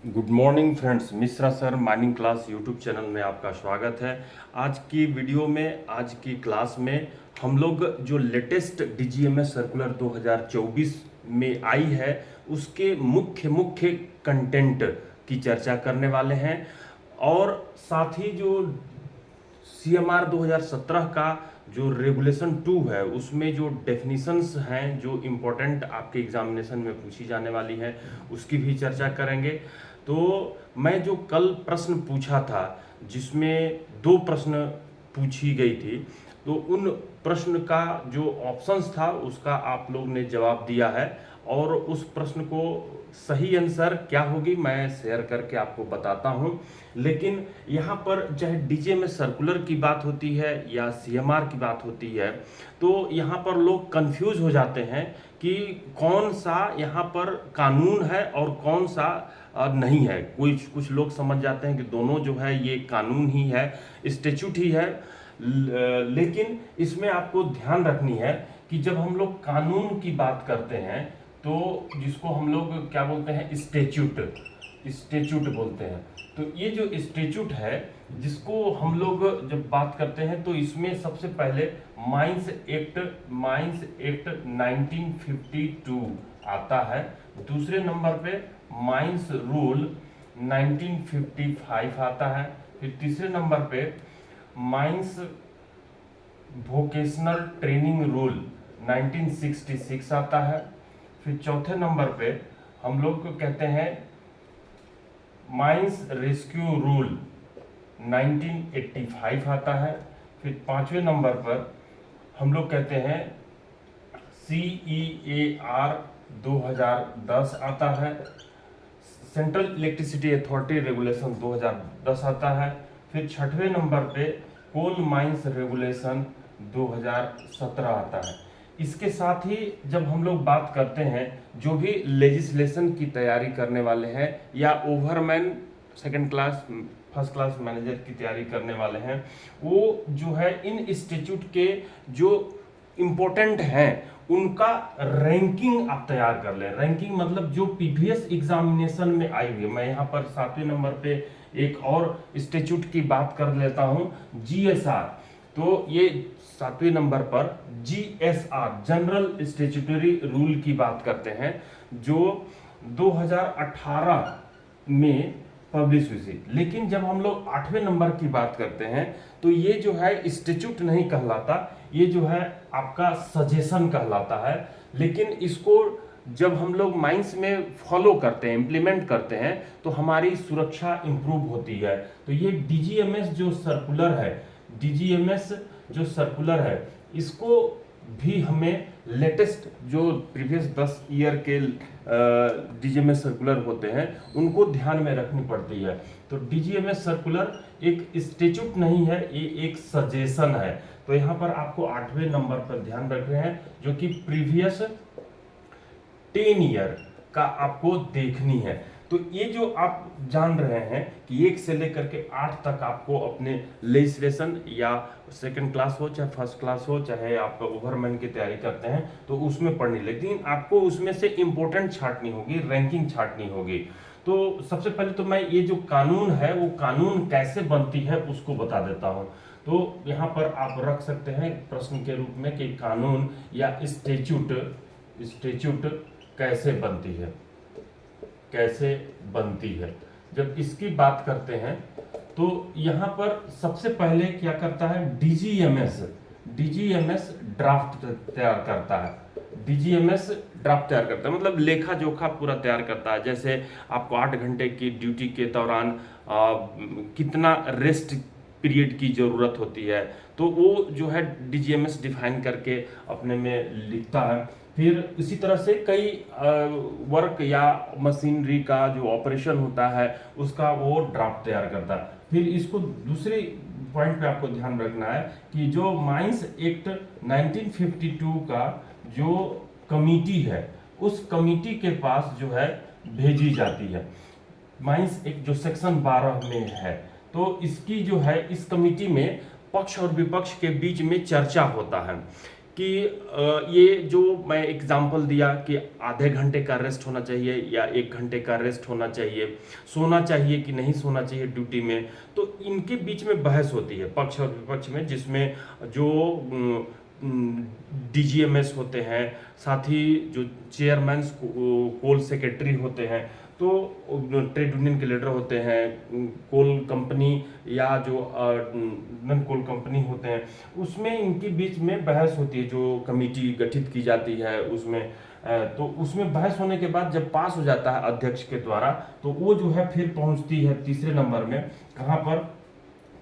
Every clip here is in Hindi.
Good morning friends, Mishra sir mining class YouTube channel में आपका स्वागत है। आज की वीडियो में, आज की क्लास में हम लोग जो लेटेस्ट डीजीएमएस सर्कुलर 2024 में आई है उसके मुख्य मुख्य कंटेंट की चर्चा करने वाले हैं और साथ ही जो सीएमआर 2017 का जो रेगुलेशन 2 है उसमें जो डेफिनेशंस हैं जो इम्पोर्टेंट आपके एग्जामिनेशन में पूछी जाने वाली है उसकी भी चर्चा करेंगे। तो मैं जो कल प्रश्न पूछा था जिसमें दो प्रश्न पूछी गई थी, तो उन प्रश्न का जो ऑप्शंस था उसका आप लोग ने जवाब दिया है और उस प्रश्न को सही आंसर क्या होगी मैं शेयर करके आपको बताता हूं। लेकिन यहाँ पर चाहे डीजे में सर्कुलर की बात होती है या सीएमआर की बात होती है तो यहाँ पर लोग कंफ्यूज हो जाते हैं कि कौन सा यहाँ पर कानून है और कौन सा नहीं है। कुछ कुछ लोग समझ जाते हैं कि दोनों जो है ये कानून ही है, स्टेचूट ही है। लेकिन इसमें आपको ध्यान रखनी है कि जब हम लोग कानून की बात करते हैं तो जिसको हम लोग क्या बोलते हैं, स्टेचूट, स्टेचूट बोलते हैं। तो ये जो स्टेचूट है जिसको हम लोग जब बात करते हैं तो इसमें सबसे पहले माइंस एक्ट 1952 आता है। दूसरे नंबर पे माइंस रूल 1955 आता है। फिर तीसरे नंबर पे माइंस वोकेशनल ट्रेनिंग रूल 1966 आता है। फिर चौथे नंबर पे हम लोग को कहते हैं माइंस रेस्क्यू रूल 1985 आता है। फिर पांचवें नंबर पर हम लोग कहते हैं CEAR 2010 आता है। सेंट्रल इलेक्ट्रिसिटी अथॉरिटी रेगुलेशन 2010 आता है। फिर छठवें नंबर पे कोल माइंस रेगुलेशन 2017 आता है। इसके साथ ही जब हम लोग बात करते हैं जो भी लेजिस्लेशन की तैयारी करने वाले हैं या ओवरमैन second class first class manager की तैयारी करने वाले हैं, वो जो है इन इंस्टीट्यूट के जो इम्पोर्टेंट हैं उनका रैंकिंग आप तैयार कर लें। रैंकिंग मतलब जो प्रीवियस एग्जामिनेशन में आई हुई है। मैं यहाँ पर 7वें नंबर पे एक और इंस्टीट्यूट की बात कर लेता हूँ, GSR। तो ये 7वें नंबर पर GSR जनरल स्टैट्यूटरी रूल की बात करते हैं जो 2018 में पब्लिश हुई थी। लेकिन जब हम लोग 8वें नंबर की बात करते हैं तो ये जो है स्टैट्यूट नहीं कहलाता, ये जो है आपका सजेशन कहलाता है। लेकिन इसको जब हम लोग माइंस में फॉलो करते हैं, इम्प्लीमेंट करते हैं तो हमारी सुरक्षा इंप्रूव होती है। तो ये डीजीएमएस जो सर्कुलर है, डीजीएमएस जो सर्कुलर है इसको भी हमें लेटेस्ट जो प्रीवियस 10 ईयर के डीजीएमएस सर्कुलर होते हैं उनको ध्यान में रखनी पड़ती है। तो डीजीएमएस सर्कुलर एक स्टैट्यूट नहीं है, ये एक सजेशन है। तो यहाँ पर आपको 8वें नंबर पर ध्यान रख रहे हैं जो कि प्रीवियस 10 ईयर का आपको देखनी है। तो ये जो आप जान रहे हैं कि 1 से लेकर के 8 तक आपको अपने लेजिस्लेशन या सेकंड क्लास हो चाहे फर्स्ट क्लास हो चाहे आप ओवरमैन की तैयारी करते हैं तो उसमें पढ़नी, लेकिन आपको उसमें से इंपॉर्टेंट छांटनी होगी, रैंकिंग छांटनी होगी। तो सबसे पहले तो मैं ये जो कानून है वो कानून कैसे बनती है उसको बता देता हूँ। तो यहाँ पर आप रख सकते हैं प्रश्न के रूप में कि कानून या स्टैट्यूट कैसे बनती है, कैसे बनती है। जब इसकी बात करते हैं तो यहाँ पर सबसे पहले क्या करता है डीजीएमएस ड्राफ्ट तैयार करता है। डीजीएमएस ड्राफ्ट तैयार करता है मतलब लेखा जोखा पूरा तैयार करता है। जैसे आपको 8 घंटे की ड्यूटी के दौरान कितना रेस्ट पीरियड की जरूरत होती है तो वो जो है डीजीएमएस डिफाइन करके अपने में लिखता है। फिर इसी तरह से कई वर्क या मशीनरी का जो ऑपरेशन होता है उसका वो ड्राफ्ट तैयार करता है। फिर इसको दूसरे पॉइंट पे आपको ध्यान रखना है कि जो माइंस एक्ट 1952 का जो कमिटी है उस कमिटी के पास जो है भेजी जाती है। माइंस एक्ट जो सेक्शन 12 में है तो इसकी जो है इस कमिटी में पक्ष और विपक्ष के बीच में चर्चा होता है कि ये जो मैं एग्जांपल दिया कि आधे घंटे का रेस्ट होना चाहिए या 1 घंटे का रेस्ट होना चाहिए, सोना चाहिए कि नहीं सोना चाहिए ड्यूटी में, तो इनके बीच में बहस होती है पक्ष और विपक्ष में, जिसमें जो डीजीएमएस होते हैं, साथ ही जो चेयरमैन कोल सेक्रेटरी होते हैं, तो ट्रेड यूनियन के लीडर होते हैं, कोल कंपनी या जो नन कोल कंपनी होते हैं, उसमें इनके बीच में बहस होती है। जो कमेटी गठित की जाती है उसमें तो उसमें बहस होने के बाद जब पास हो जाता है अध्यक्ष के द्वारा, तो वो जो है फिर पहुंचती है तीसरे नंबर में, कहाँ पर,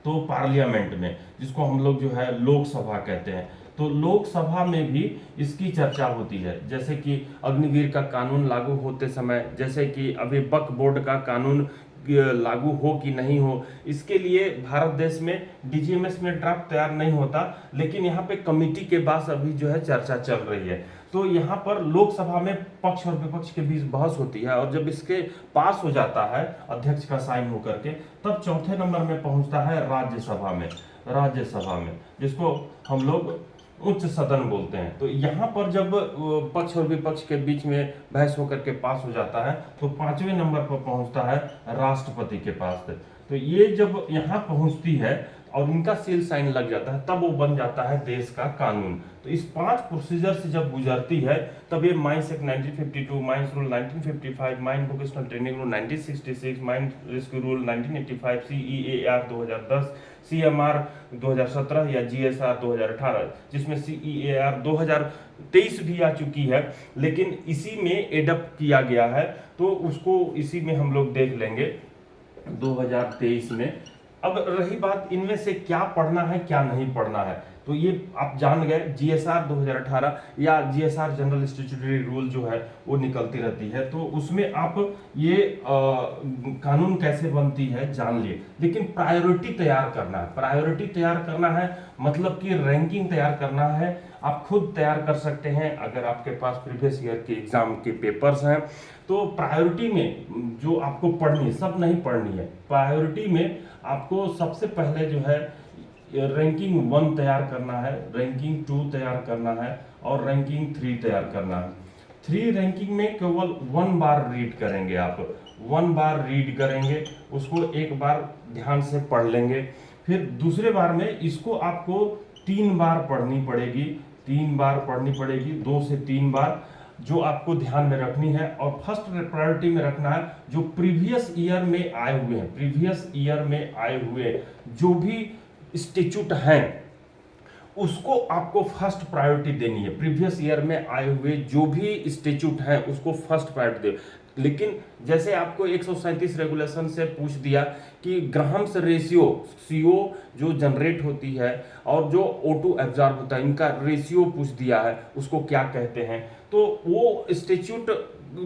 तो पार्लियामेंट में, जिसको हम लोग जो है लोकसभा कहते हैं। तो लोकसभा में भी इसकी चर्चा होती है, जैसे कि अग्निवीर का कानून लागू होते समय, जैसे कि अभी वक्फ बोर्ड का कानून लागू हो कि नहीं हो, इसके लिए भारत देश में डीजीएमएस में ड्राफ्ट तैयार नहीं होता, लेकिन यहाँ पे कमिटी के पास अभी जो है चर्चा चल रही है। तो यहाँ पर लोकसभा में पक्ष और विपक्ष के बीच बहस होती है, और जब इसके पास हो जाता है अध्यक्ष का साइन होकर के, तब चौथे नंबर में पहुंचता है राज्यसभा में, जिसको हम लोग उच्च सदन बोलते हैं। तो यहाँ पर जब पक्ष और विपक्ष के बीच में बहस होकर के पास हो जाता है, तो पांचवें नंबर पर पहुंचता है राष्ट्रपति के पास। तो ये जब यहाँ पहुंचती है और इनका सील साइन लग जाता है, तब वो बन जाता है देश का कानून। तो इस 5 प्रोसीजर से जब गुजरती है, तब ये mines act 1952, mines rule 1955, mine vocational training rule 1966, mine rescue rule 1985, सीईएआर 2010, CMR 2017 या जीएसआर 2018, जिसमें सीईएआर 2023 भी आ चुकी है, लेकिन इसी में एडप्ट किया गया है, तो उसको इसी में हम लोग देख लेंगे 2023 में। अब रही बात इनमें से क्या पढ़ना है क्या नहीं पढ़ना है, तो ये आप जान गए, जीएसआर 2018 या जीएसआर जनरल स्टैट्यूटरी रूल जो है वो निकलती रहती है, तो उसमें आप ये कानून कैसे बनती है जान लिए। लेकिन प्रायोरिटी तैयार करना है, मतलब कि रैंकिंग तैयार करना है। आप खुद तैयार कर सकते हैं अगर आपके पास प्रीवियस ईयर के एग्जाम के पेपर्स हैं। तो प्रायोरिटी में जो आपको पढ़नी है, सब नहीं पढ़नी है, प्रायोरिटी में आपको सबसे पहले जो है रैंकिंग 1 तैयार करना है, रैंकिंग 2 तैयार करना है, और रैंकिंग 3 तैयार करना है। 3 रैंकिंग में केवल 1 बार रीड करेंगे, आप 1 बार रीड करेंगे, उसको 1 बार ध्यान से पढ़ लेंगे। फिर दूसरे बार में इसको आपको 3 बार पढ़नी पड़ेगी, 2 से 3 बार, जो आपको ध्यान में रखनी है। और फर्स्ट प्रायोरिटी में रखना है जो प्रीवियस ईयर में आए हुए जो भी स्टैट्यूट हैं, उसको आपको फर्स्ट प्रायोरिटी देनी है। प्रीवियस ईयर में आए हुए जो भी स्टैट्यूट हैं उसको फर्स्ट प्रायोरिटी दे। लेकिन जैसे आपको 137 रेगुलेशन से पूछ दिया कि ग्राहम्स रेशियो, सीओ जो जनरेट होती है और जो O2 एब्जॉर्ब होता है, इनका रेशियो पूछ दिया है, उसको क्या कहते हैं, तो वो स्टैट्यूट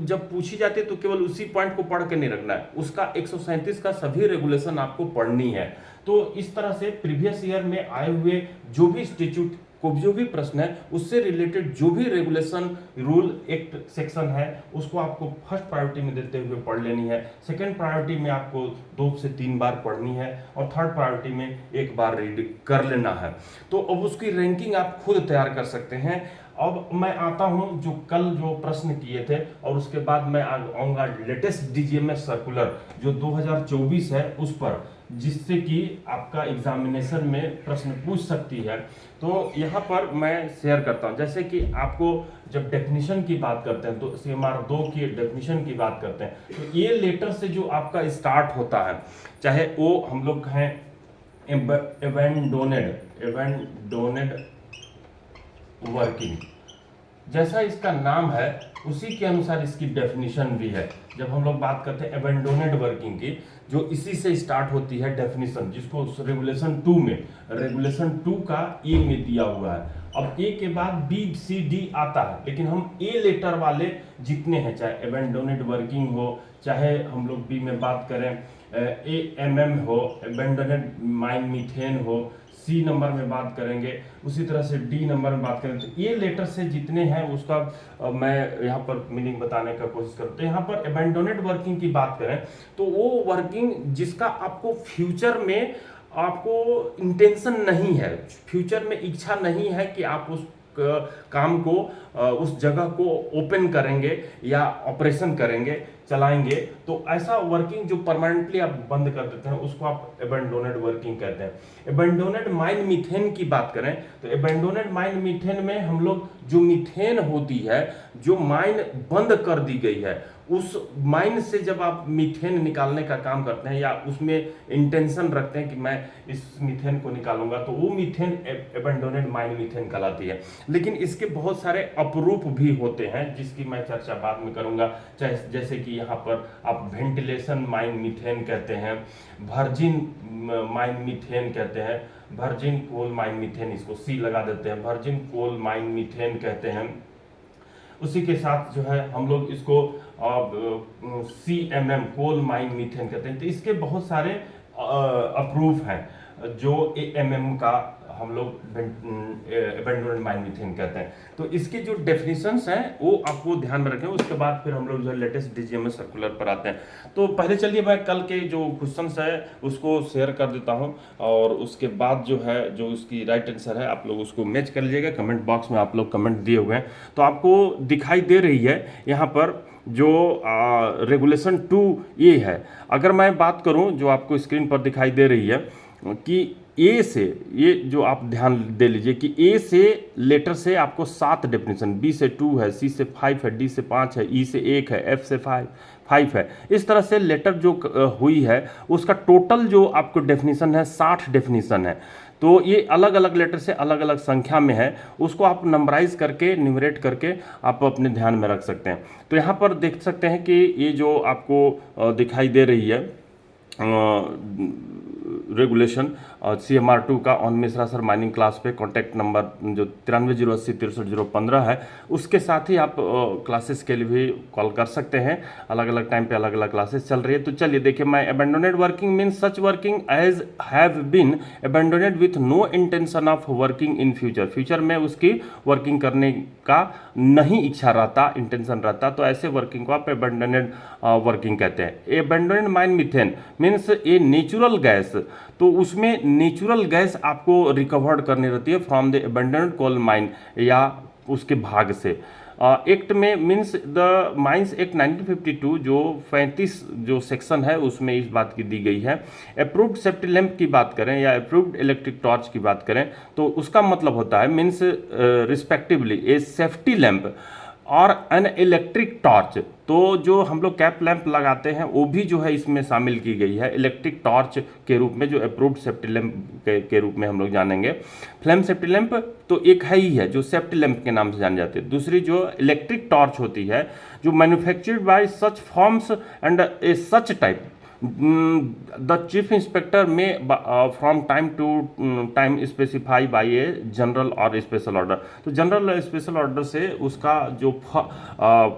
जब पूछी जाती है तो केवल उसी पॉइंट को पढ़ के नहीं रखना है, उसका 137 का सभी रेगुलेशन आपको पढ़नी है। तो इस तरह से प्रीवियस ईयर में आए हुए जो भी स्टैट्यूट को जो भी प्रश्न है, उससे रिलेटेड जो भी रेगुलेशन, रूल, एक्ट, सेक्शन है, उसको आपको फर्स्ट प्रायोरिटी में देते हुए पढ़ लेनी है। सेकंड प्रायोरिटी में आपको 2 से 3 बार पढ़नी है, और थर्ड प्रायोरिटी में 1 बार रीड कर लेना है। तो अब उसकी रैंकिंग आप खुद तैयार कर सकते हैं। अब मैं आता हूं जो कल जो प्रश्न किए थे, और उसके बाद मैं आऊंगा लेटेस्ट डीजीएमएस सर्कुलर जो 2024 है उस पर, जिससे कि आपका एग्जामिनेशन में प्रश्न पूछ सकती है। तो यहाँ पर मैं शेयर करता हूँ, जैसे कि आपको जब डेफिनेशन की बात करते हैं, तो सीएमआर 2 की डेफिनेशन की बात करते हैं, तो ये लेटर से जो आपका स्टार्ट होता है, चाहे वो हम लोग कहें एबेंडोनेड वर्किंग, जैसा इसका नाम है उसी के अनुसार इसकी डेफिनेशन भी है। जब हम लोग बात करते हैं एबेंडोनेड वर्किंग की, जो इसी से स्टार्ट होती है डेफिनेशन, जिसको रेगुलेशन 2 का ए में दिया हुआ है। अब ए के बाद बी सी डी आता है, लेकिन हम ए लेटर वाले जितने हैं, चाहे एबेंडोनेड वर्किंग हो, चाहे हम लोग बी में बात करें AMM हो, एबेंडोनेड माइन मीथेन हो, सी नंबर में बात करेंगे, उसी तरह से डी नंबर में बात करें, तो ये लेटर से जितने हैं उसका मैं यहाँ पर मीनिंग बताने का कोशिश करता हूँ। यहाँ पर एबेंडोनेड वर्किंग की बात करें तो वो वर्किंग जिसका आपको फ्यूचर में आपको इंटेंशन नहीं है, फ्यूचर में इच्छा नहीं है कि आप उस काम को उस जगह को ओपन करेंगे या ऑपरेशन करेंगे, चलाएंगे, तो ऐसा वर्किंग जो परमानेंटली आप बंद कर देते हैं उसको आप एबेंडोनेड वर्किंग कहते हैं। एबेंडोनेड माइन मीथेन की बात करें तो एबेंडोनेड माइन मीथेन में हम लोग जो मीथेन होती है, जो माइन बंद कर दी गई है, उस माइन से जब आप मीथेन निकालने का काम करते हैं या उसमें इंटेंशन रखते हैं कि मैं इस मीथेन को निकालूंगा, तो वो मीथेन एबेंडोनेड माइन मीथेन कहलाती है। लेकिन इसके बहुत सारे अपरूप भी होते हैं जिसकी मैं चर्चा बाद में करूंगा, जैसे कि यहाँ पर आप वेंटिलेशन माइन मीथेन कहते हैं, वर्जिन माइन मीथेन कहते हैं, वर्जिन कोल माइन मीथेन, इसको सी लगा देते हैं, वर्जिन कोल माइन मीथेन कहते हैं। उसी के साथ जो है हम लोग इसको CMM कोल माइन मीथेन कहते हैं। तो इसके बहुत सारे अप्रूव हैं जो AMM का हम लोग एबेंडोनेड माइन मीथेन कहते हैं। तो इसके जो डेफिनेशंस हैं वो आपको ध्यान में रखें, उसके बाद फिर हम लोग जो है लेटेस्ट DGMS सर्कुलर पर आते हैं। तो पहले चलिए मैं कल के जो क्वेश्चंस है उसको शेयर कर देता हूं, और उसके बाद जो है जो उसकी राइट आंसर है आप लोग उसको मैच कर लीजिएगा। कमेंट बॉक्स में आप लोग कमेंट दिए हुए हैं तो आपको दिखाई दे रही है यहाँ पर जो रेगुलेशन 2A है। अगर मैं बात करूं जो आपको स्क्रीन पर दिखाई दे रही है कि ए से, ये जो आप ध्यान दे लीजिए कि ए से लेटर से आपको 7 डेफिनेशन, बी से 2 है, सी से 5 है, डी से 5 है, ई से 1 है, एफ से 5 है। इस तरह से लेटर जो हुई है उसका टोटल जो आपको डेफिनेशन है 60 डेफिनेशन है। तो ये अलग अलग लेटर से अलग अलग संख्या में है, उसको आप नंबराइज करके न्यूमरेट करके आप अपने ध्यान में रख सकते हैं। तो यहाँ पर देख सकते हैं कि ये जो आपको दिखाई दे रही है रेगुलेशन CMR2 का on Mishra sir mining class पे कॉन्टैक्ट नंबर जो 9308063015 है, उसके साथ ही आप क्लासेस के लिए भी कॉल कर सकते हैं। अलग अलग टाइम पे अलग अलग क्लासेस चल रही है। तो चलिए देखिए, मैं abandoned working means such working as have been abandoned with no intention of working in future. Future में उसकी वर्किंग करने का नहीं इच्छा रहता, इंटेंशन रहता, तो ऐसे वर्किंग को आप एबेंडोनेड वर्किंग कहते हैं। Abandoned mine methane means a natural gas, तो उसमें नेचुरल गैस आपको रिकवर्ड करनी रहती है from the abandoned coal mine या उसके भाग से। एक्ट में मीन्स द माइंस एक्ट 1952 जो 35 जो सेक्शन है उसमें इस बात की दी गई है। अप्रूव्ड सेफ्टी लैंप की बात करें या अप्रूव्ड इलेक्ट्रिक टॉर्च की बात करें तो उसका मतलब होता है मीन्स रिस्पेक्टिवली ए सेफ्टी लैंप और एन इलेक्ट्रिक टॉर्च। तो जो हम लोग कैप लैंप लगाते हैं वो भी जो है इसमें शामिल की गई है इलेक्ट्रिक टॉर्च के रूप में, जो अप्रूव्ड सेफ्टी लैंप के रूप में हम लोग जानेंगे। फ्लेम सेफ्टी लैंप तो एक है ही है जो सेफ्टी लैंप के नाम से जाने जाते हैं। दूसरी जो इलेक्ट्रिक टॉर्च होती है जो manufactured by such forms and a such type the chief inspector में from time to time specify by a general और स्पेशल ऑर्डर। तो जनरल और स्पेशल ऑर्डर से उसका जो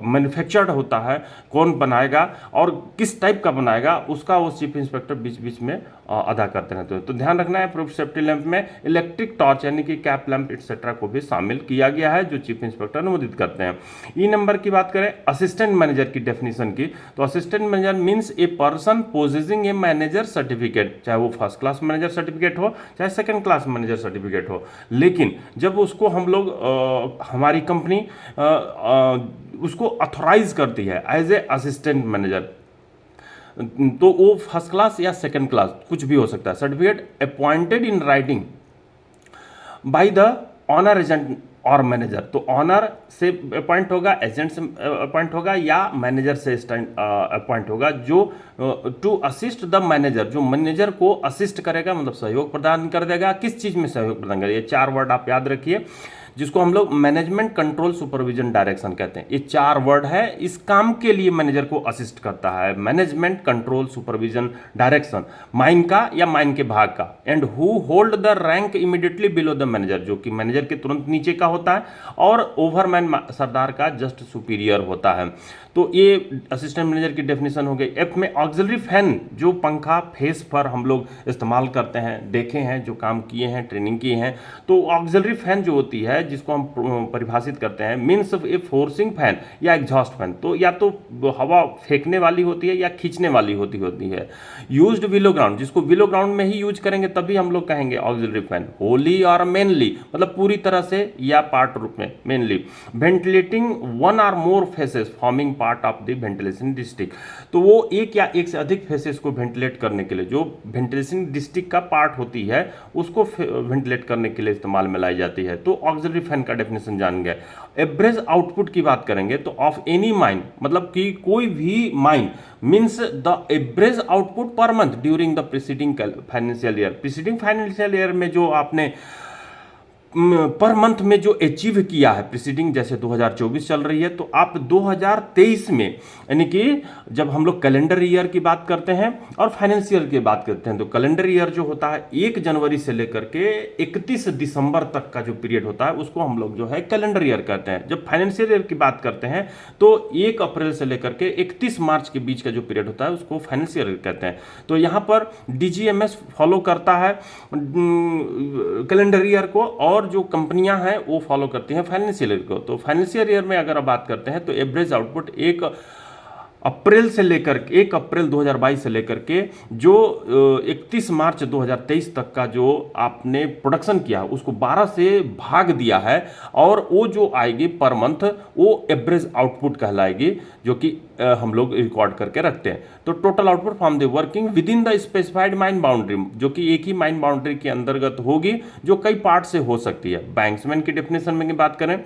मैन्युफैक्चर्ड होता है, कौन बनाएगा और किस टाइप का बनाएगा, उसका वो चीफ इंस्पेक्टर बीच बीच में अदा करते रहते हैं। तो ध्यान रखना है, अप्रूव्ड सेफ्टी लैंप में इलेक्ट्रिक टॉर्च यानी कि कैप लैंप एक्सेट्रा को भी शामिल किया गया है जो चीफ इंस्पेक्टर अनुमोदित करते हैं। ई नंबर की बात करें असिस्टेंट मैनेजर की डेफिनेशन की, तो assistant manager means a person possessing a manager certificate, चाहे वो फर्स्ट क्लास मैनेजर सर्टिफिकेट हो चाहे सेकंड क्लास मैनेजर सर्टिफिकेट हो। लेकिन जब उसको हम लोग हमारी कंपनी उसको ऑथोराइज करती है एज ए असिस्टेंट मैनेजर, तो वो फर्स्ट क्लास या सेकंड क्लास कुछ भी हो सकता है। Certificate appointed in writing by the owner agent और मैनेजर, तो ऑनर से अपॉइंट होगा, एजेंट से अपॉइंट होगा या मैनेजर से अपॉइंट होगा, जो टू असिस्ट द मैनेजर, जो मैनेजर को असिस्ट करेगा, मतलब सहयोग प्रदान कर देगा। किस चीज़ में सहयोग प्रदान करेगा, ये 4 वर्ड आप याद रखिए, जिसको हम लोग मैनेजमेंट कंट्रोल सुपरविजन डायरेक्शन कहते हैं। ये 4 वर्ड है, इस काम के लिए मैनेजर को असिस्ट करता है। Management control supervision direction, mine का या माइन के भाग का। And who hold the rank immediately below the manager, जो कि मैनेजर के तुरंत नीचे का होता है, और ओवरमैन सरदार का जस्ट सुपीरियर होता है। तो ये असिस्टेंट मैनेजर की डेफिनेशन हो गई। एफ में ऑक्सिलरी फैन, जो पंखा फेस पर हम लोग इस्तेमाल करते हैं, देखे हैं, जो काम किए हैं, ट्रेनिंग किए हैं। तो ऑक्सिलरी फैन जो होती है जिसको हम परिभाषित करते हैं मीन्स ए फोर्सिंग फैन या एग्जॉस्ट फैन, तो या तो हवा फेंकने वाली होती है या खींचने वाली होती है। यूज्ड विलो ग्राउंड, जिसको विलो ग्राउंड में ही यूज करेंगे तभी हम लोग कहेंगे ऑक्सिलरी फैन। होली और मेनली मतलब पूरी तरह से या पार्ट रूप में, mainly. Ventilating one or more faces forming part of the ventilation district, तो वो एक या एक से अधिक फेसेस को वेंटिलेट करने के लिए, जो वेंटिलेशन डिस्ट्रिक्ट का पार्ट होती है उसको वेंटिलेट करने के लिए इस्तेमाल में लाई जाती है। तो ऑक्सिलरी फैन का डेफिनेशन जान गए। एवरेज आउटपुट की बात करेंगे तो ऑफ एनी माइन, मतलब कि कोई भी mine means the average output per month during the preceding financial year. Preceding financial year में जो आपने पर मंथ में जो अचीव किया है, प्रीसीडिंग जैसे 2024 चल रही है, तो आप 2023 में, यानी कि जब हम लोग कैलेंडर ईयर की बात करते हैं और फाइनेंशियल की बात करते हैं, तो कैलेंडर ईयर जो होता है 1 जनवरी से लेकर के 31 दिसंबर तक का जो पीरियड होता है उसको हम लोग जो है कैलेंडर ईयर कहते हैं। जब फाइनेंशियल ईयर की बात करते हैं तो 1 अप्रैल से लेकर के 31 मार्च के बीच का जो पीरियड होता है उसको फाइनेंशियल ईयर कहते हैं। तो यहाँ पर डीजीएमएस फॉलो करता है कैलेंडर ईयर को, और जो कंपनियां हैं वो फॉलो करती हैं फाइनेंशियल ईयर को। तो फाइनेंशियल ईयर में अगर आप बात करते हैं तो एवरेज आउटपुट 1 अप्रैल 2022 से लेकर के जो 31 मार्च 2023 तक का जो आपने प्रोडक्शन किया उसको 12 से भाग दिया है, और वो जो आएगी पर मंथ वो एवरेज आउटपुट कहलाएगी, जो कि हम लोग रिकॉर्ड करके रखते हैं। तो total output from the working with in the specified mine boundary, जो कि एक ही माइन बाउंड्री के अंतर्गत होगी, जो कई पार्ट से हो सकती है। बैंक्समैन की डेफिनेशन में बात करें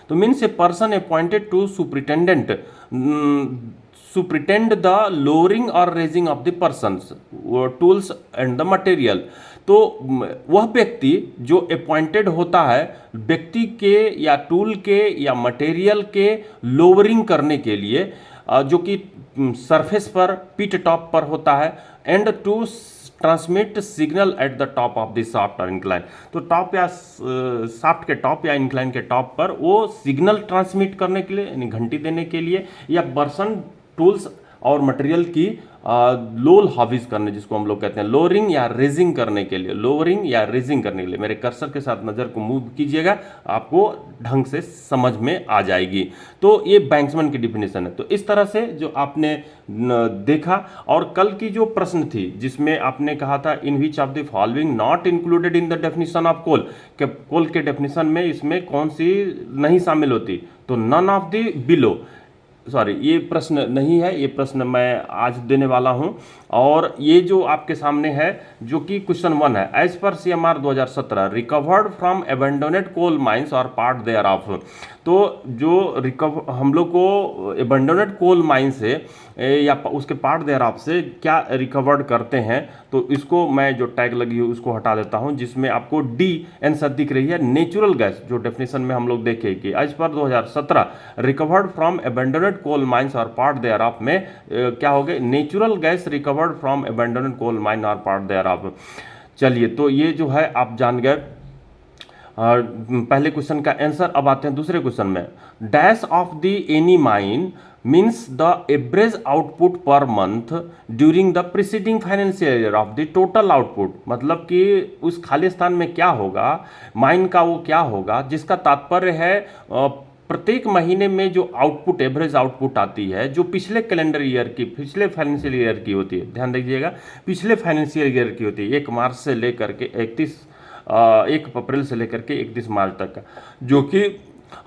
तो means a person appointed to superintend the lowering और raising of the persons tools and the material. तो वह व्यक्ति जो अपॉइंटेड होता है व्यक्ति के या टूल के या मटेरियल के लोअरिंग करने के लिए, जो कि सरफेस पर पिट टॉप पर होता है, and to transmit signal at the top of the shaft और इंक्लाइन। तो टॉप या शाफ्ट के टॉप या इंक्लाइन के टॉप पर वो सिग्नल ट्रांसमिट करने के लिए, यानी घंटी देने के लिए, या पर्सन टूल्स और मटेरियल की लोल हाविज करने, जिसको हम लोग कहते हैं लोअरिंग या रेजिंग करने के लिए, लोअरिंग या रेजिंग करने के लिए। मेरे कर्सर के साथ नज़र को मूव कीजिएगा, आपको ढंग से समझ में आ जाएगी। तो ये बैंक्समैन की डिफिनेशन है। तो इस तरह से जो आपने देखा, और कल की जो प्रश्न थी जिसमें आपने कहा था in which of the following not included in the definition of coal, कि कोल के डेफिनेशन में इसमें कौन सी नहीं शामिल होती, तो none of the below, sorry ये प्रश्न नहीं है, ये प्रश्न मैं आज देने वाला हूं। और ये जो आपके सामने है जो कि क्वेश्चन 1 है, as per CMR 2017 recovered from abandoned coal mines और पार्ट देयर ऑफ। तो जो हम लोग को एबंडोनेड कोल माइन से या उसके पार्ट देयर ऑफ से क्या रिकवर्ड करते हैं, तो इसको मैं जो टैग लगी है उसको हटा देता हूं, जिसमें आपको डी आंसर दिख रही है। नेचुरल गैस जो डेफिनेशन में हम लोग देखें कि as per 2017 recovered from abandoned coal mines और पार्ट देयर ऑफ में क्या हो गए, natural gas recovered from abandoned coal mine और पार्ट देयर ऑफ। चलिए, तो ये जो है आप जान गए पहले क्वेश्चन का आंसर। अब आते हैं दूसरे क्वेश्चन में। Dash of the any mine means the average output per month during the preceding financial year of the total output, मतलब कि उस खाली स्थान में क्या होगा, माइन का वो क्या होगा, जिसका तात्पर्य है प्रत्येक महीने में जो आउटपुट, एवरेज आउटपुट आती है, जो पिछले कैलेंडर ईयर की, पिछले फाइनेंशियल ईयर की होती है, ध्यान दीजिएगा, पिछले फाइनेंशियल ईयर की होती है, 1 मार्च से लेकर के 1 अप्रैल से लेकर के 31 मार्च तक का, जो कि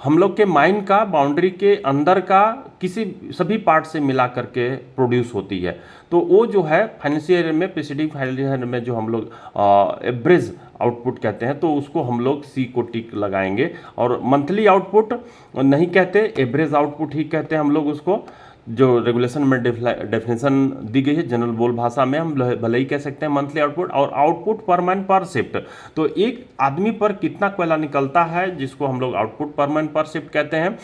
हम लोग के माइन का बाउंड्री के अंदर का सभी पार्ट से मिला करके प्रोड्यूस होती है। तो वो जो है फाइनेंशियल ईयर में, प्रीसीडिंग फाइनेंशियल ईयर में जो हम लोग एवरेज आउटपुट कहते हैं, तो उसको हम लोग सी को टिक लगाएंगे। और मंथली आउटपुट नहीं कहते, एवरेज आउटपुट ही कहते हैं हम लोग उसको। जो रेगुलेशन में डेफिनेशन दी गई है जनरल बोल भाषा में, हम भले ही कह सकते हैं मंथली आउटपुट। और आउटपुट पर मैन पर शिफ्ट, तो एक आदमी पर कितना कोयला निकलता है, जिसको हम लोग आउटपुट पर मैन पर शिफ्ट कहते हैं।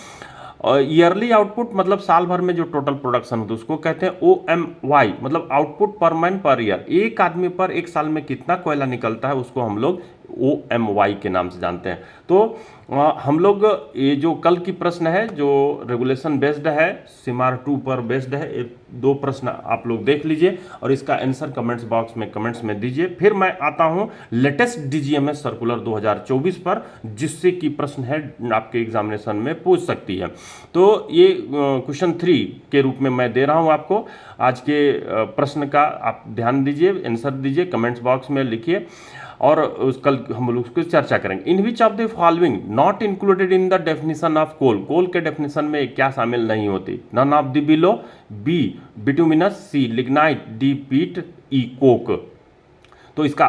और ईयरली आउटपुट मतलब साल भर में जो टोटल प्रोडक्शन होता है उसको कहते हैं OMY, मतलब आउटपुट पर मैन पर ईयर। एक आदमी पर एक साल में कितना कोयला निकलता है उसको हम लोग OMY के नाम से जानते हैं। तो हम लोग ये जो कल की प्रश्न है जो रेगुलेशन बेस्ड है, सिमार 2 पर बेस्ड है, ये 2 प्रश्न आप लोग देख लीजिए और इसका आंसर कमेंट्स बॉक्स में कमेंट्स में दीजिए। फिर मैं आता हूं लेटेस्ट DGMS सर्कुलर 2024 पर, जिससे कि प्रश्न है आपके एग्जामिनेशन में पूछ सकती है। तो ये क्वेश्चन 3 के रूप में मैं दे रहा हूं आपको आज के प्रश्न का। आप ध्यान दीजिए, आंसर दीजिए, कमेंट्स बॉक्स में लिखिए और कल हम लोग उसकी चर्चा करेंगे। In which of the following not included in the definition of coal, coal के डेफिनेशन में क्या शामिल नहीं होती? None of the below, B bituminous, C lignite, D peat, E Coke. तो इसका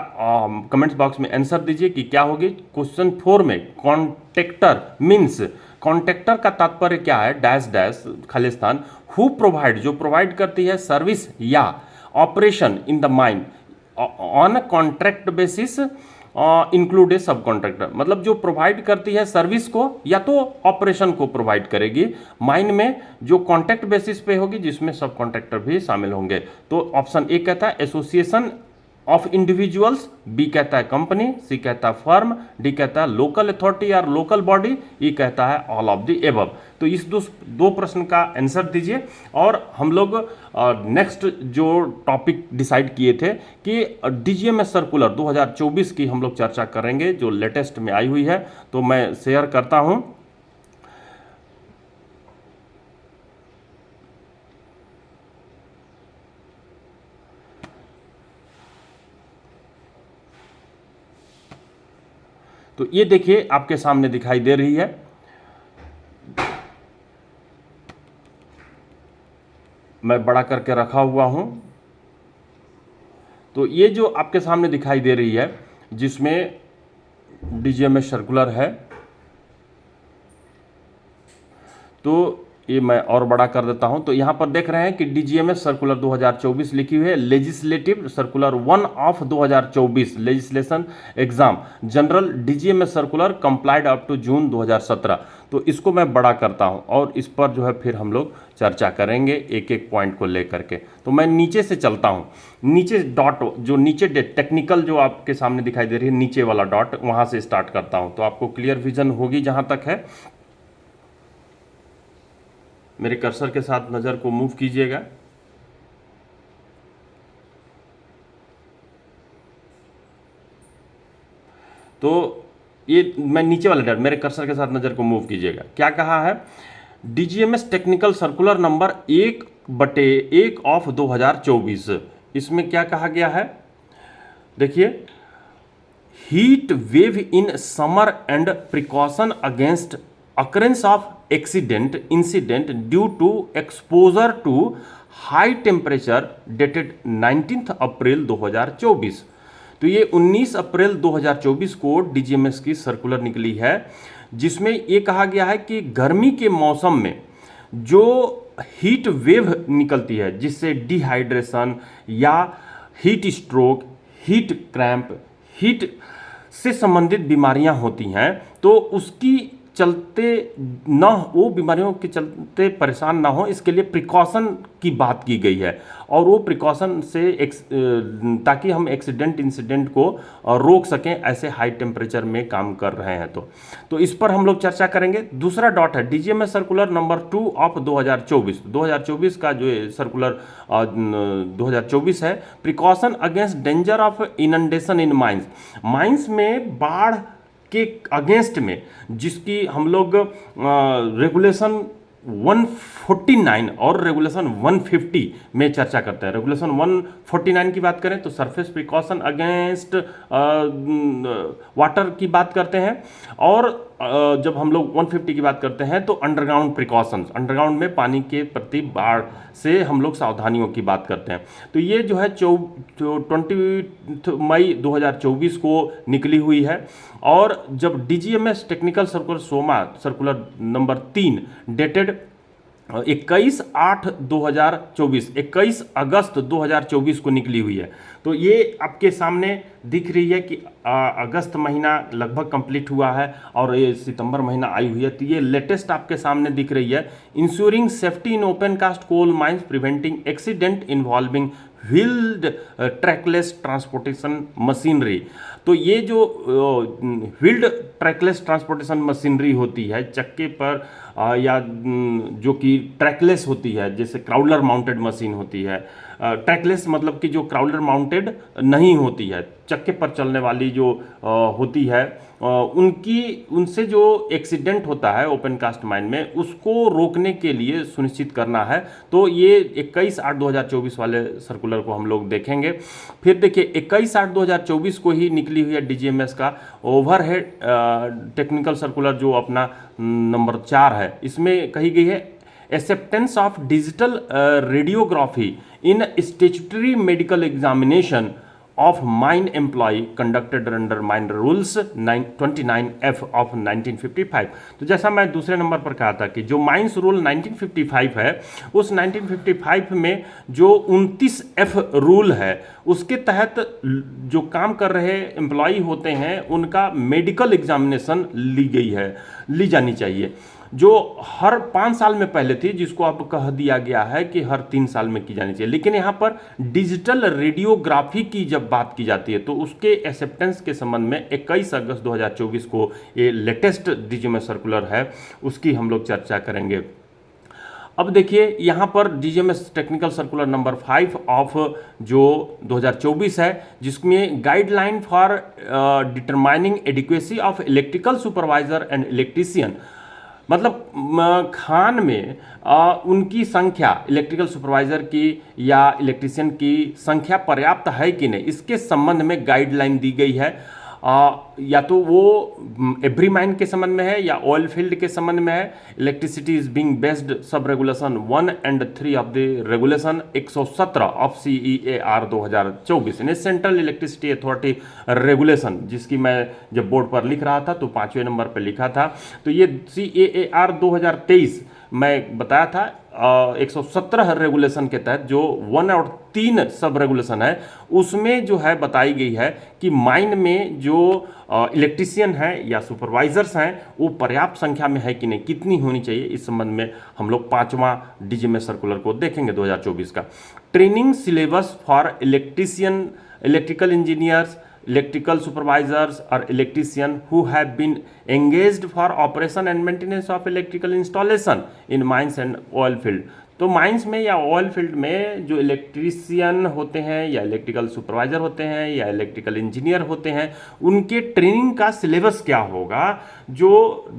कमेंट्स बॉक्स में आंसर दीजिए कि क्या होगी। क्वेश्चन 4 में कॉन्ट्रैक्टर मीन्स, कॉन्ट्रैक्टर का तात्पर्य क्या है? डैश डैश खालिस्तान, हु प्रोवाइड, जो प्रोवाइड करती है सर्विस या operation in the mine on contract basis include a sub contractor, मतलब जो प्रोवाइड करती है सर्विस को या तो ऑपरेशन को प्रोवाइड करेगी माइन में, जो कॉन्ट्रैक्ट बेसिस पे होगी, जिसमें सब कॉन्ट्रैक्टर भी शामिल होंगे। तो ऑप्शन ए कहता है एसोसिएशन ऑफ इंडिविजुअल्स, बी कहता है कंपनी, सी कहता है फर्म, डी कहता है लोकल अथॉरिटी या लोकल बॉडी, ई कहता है ऑल ऑफ द एबव। तो इस दो प्रश्न का आंसर दीजिए और हम लोग नेक्स्ट जो टॉपिक डिसाइड किए थे कि DGMS सर्कुलर 2024 की हम लोग चर्चा करेंगे जो लेटेस्ट में आई हुई है। तो मैं शेयर करता हूं। तो ये देखिए आपके सामने दिखाई दे रही है, मैं बड़ा करके रखा हुआ हूं। तो ये जो आपके सामने दिखाई दे रही है जिसमें DGMS सर्कुलर है, तो ये मैं और बड़ा कर देता हूं। तो यहां पर देख रहे हैं कि DGMS सर्कुलर 2024 लिखी हुई है, legislative circular 1 of 2024, legislation exam general DGMS circular complied up to June 2017। तो इसको मैं बड़ा करता हूं और इस पर जो है फिर हम लोग चर्चा करेंगे एक एक पॉइंट को लेकर के। तो मैं नीचे से चलता हूं, नीचे डॉट जो नीचे टेक्निकल जो आपके सामने दिखाई दे रही है, नीचे वाला डॉट, वहां से स्टार्ट करता हूं। तो आपको क्लियर विजन होगी जहां तक है। मेरे कर्सर के साथ नज़र को मूव कीजिएगा। तो ये मैं नीचे वाले डॉट, मेरे कर्सर के साथ नज़र को मूव कीजिएगा। क्या कहा है? DGMS technical circular number 1/1 of 2024, इसमें क्या कहा गया है? देखिए, heat wave in summer and precaution against occurrence of accident incident due to exposure to high temperature dated 19th अप्रैल 2024। तो ये 19 अप्रैल 2024 को DGMS की सर्कुलर निकली है, जिसमें ये कहा गया है कि गर्मी के मौसम में जो हीट वेव निकलती है, जिससे डिहाइड्रेशन या heat stroke, heat cramp, heat से संबंधित बीमारियां होती हैं, तो उसकी चलते न, वो बीमारियों के चलते परेशान ना हो, इसके लिए प्रिकॉशन की बात की गई है। और वो प्रिकॉशन से ताकि हम एक्सीडेंट इंसिडेंट को रोक सकें, ऐसे हाई टेम्परेचर में काम कर रहे हैं। तो इस पर हम लोग चर्चा करेंगे। दूसरा डॉट है DGMS सर्कुलर नंबर 2 ऑफ 2024, 2024 का जो सर्कुलर 2024 है, precaution against danger of inundation in mines, mines में बाढ़ के अगेंस्ट में, जिसकी हम लोग रेगुलेशन 149 और रेगुलेशन 150 में चर्चा करते हैं। रेगुलेशन 149 की बात करें तो सरफेस प्रिकॉशन अगेंस्ट वाटर की बात करते हैं, और जब हम लोग 150 की बात करते हैं तो अंडरग्राउंड प्रिकॉशंस, अंडरग्राउंड में पानी के प्रति बाढ़ से हम लोग सावधानियों की बात करते हैं। तो ये जो है 20 मई 2024 को निकली हुई है। और जब DGMS technical circular Soma circular number 3 dated 21/8/2024, 21 अगस्त 2024 को निकली हुई है। तो ये आपके सामने दिख रही है कि अगस्त महीना लगभग कंप्लीट हुआ है और ये सितंबर महीना आई हुई है। तो ये लेटेस्ट आपके सामने दिख रही है। Ensuring safety in open cast coal mines, preventing accident involving wheeled trackless transportation machinery. तो ये जो व्हील्ड ट्रैकलेस ट्रांसपोर्टेशन मशीनरी होती है चक्के पर या जो कि ट्रैकलेस होती है, जैसे क्राउलर माउंटेड मशीन होती है। ट्रैकलेस मतलब कि जो क्राउलर माउंटेड नहीं होती है, चक्के पर चलने वाली जो होती है, उनसे जो एक्सीडेंट होता है ओपन कास्ट माइन में, उसको रोकने के लिए सुनिश्चित करना है। तो ये 21/8/2024 वाले सर्कुलर को हम लोग देखेंगे। फिर देखिए 21/8/2024 को ही निकली हुई है डीजीएमएस का ओवरहेड टेक्निकल सर्कुलर जो अपना नंबर 4 है। इसमें कही गई है acceptance of digital radiography in statutory medical examination of mine employee conducted under mine rules 29F of 1955। तो जैसा मैं दूसरे नंबर पर कहा था कि जो माइंस रूल 1955 है, उस 1955 में जो 29F रूल है उसके तहत जो काम कर रहे एम्प्लॉय होते हैं उनका मेडिकल एग्जामिनेशन ली जानी चाहिए, जो हर 5 साल में पहले थी, जिसको अब कह दिया गया है कि हर 3 साल में की जानी चाहिए। लेकिन यहाँ पर डिजिटल रेडियोग्राफी की जब बात की जाती है तो उसके एक्सेप्टेंस के संबंध में 21 अगस्त 2024 को ये लेटेस्ट डीजीएमएस सर्कुलर है, उसकी हम लोग चर्चा करेंगे। अब देखिए यहाँ पर DGMS technical circular number 5 of जो 2024 है, जिसमें guideline for determining adequacy of electrical supervisor and electrician, मतलब खान में उनकी संख्या, इलेक्ट्रिकल सुपरवाइजर की या इलेक्ट्रीशियन की संख्या पर्याप्त है कि नहीं, इसके संबंध में गाइडलाइन दी गई है। या तो वो एवरी माइन के संबंध में है या ऑयल फील्ड के संबंध में है। Electricity is being based sub regulation 1 and 3 of the regulation 117 of CEAR 2024 यानी सेंट्रल इलेक्ट्रिसिटी अथॉरिटी रेगुलेशन, जिसकी मैं जब बोर्ड पर लिख रहा था तो 5वें नंबर पर लिखा था। तो ये CEAR 2023 मैं बताया था 117 रेगुलेशन के तहत जो 1 और 3 सब रेगुलेशन है, उसमें जो है बताई गई है कि माइन में जो इलेक्ट्रीशियन हैं या सुपरवाइजर्स हैं वो पर्याप्त संख्या में है कि नहीं, कितनी होनी चाहिए, इस संबंध में हम लोग 5वां डीजीएमएस सर्कुलर को देखेंगे 2024 का। Training syllabus for electrician, electrical engineers, electrical supervisors or electrician who have been engaged for operation and maintenance of electrical installation in mines and oil field। तो माइंस में या ऑयल फील्ड में जो इलेक्ट्रीशियन होते हैं या इलेक्ट्रिकल सुपरवाइजर होते हैं या इलेक्ट्रिकल इंजीनियर होते हैं, उनके ट्रेनिंग का सिलेबस क्या होगा, जो